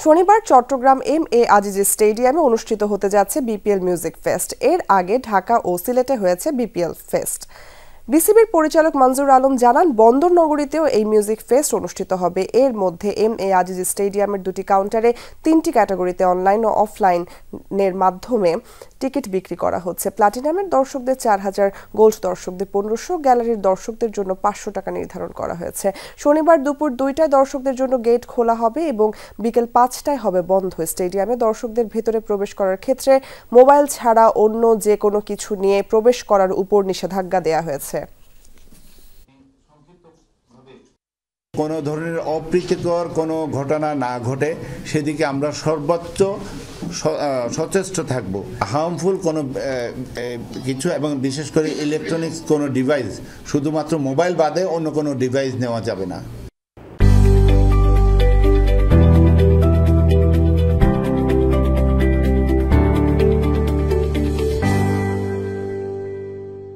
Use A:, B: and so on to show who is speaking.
A: শনিবার চট্টগ্রাম এম.এ. আজিজি স্টেডিয়ামে অনুষ্ঠিত হতে যাচ্ছে বিপিএল মিউজিক ফেস্ট। এর আগে ঢাকা ও সিলেটে হয়েছে বিপিএল ফেস্ট। বিসিবির পরিচালক মঞ্জুর আলম জানান, বন্দর নগরীতেও এই মিউজিক ফেস্ট অনুষ্ঠিত হবে। এর মধ্যে এম.এ. আজিজি স্টেডিয়ামের দুটি কাউন্টারে 3টি ক্যাটাগরিতে অনলাইন ও অফলাইনের মাধ্যমে টিকিট বিক্রি করা হচ্ছে। প্লাটিনামের দর্শকদের 4,000, গোল্ড দর্শকদের 1500, গ্যালারির দর্শকদের জন্য 500 টাকা নির্ধারণ করা হয়েছে। শনিবার দুপুর 2টায় দর্শকদের জন্য গেট খোলা হবে এবং বিকেল 5টায় হবে বন্ধ। স্টেডিয়ামে দর্শকদের ভেতরে প্রবেশ করার ক্ষেত্রে মোবাইল ছাড়া অন্য যে কোনো কিছু নিয়ে প্রবেশ করার উপর নিষেধাজ্ঞা দেওয়া হয়েছে।
B: কোনো ধরনের অপ্রীতিকর কোনো ঘটনা না ঘটে সেদিকে আমরা সর্বোচ্চ সচেষ্ট থাকব। হার্মফুল কোনো কিছু এবং বিশেষ করে ইলেকট্রনিক্স কোনো ডিভাইস, শুধুমাত্র মোবাইল বাদে অন্য কোনো ডিভাইস নেওয়া যাবে না।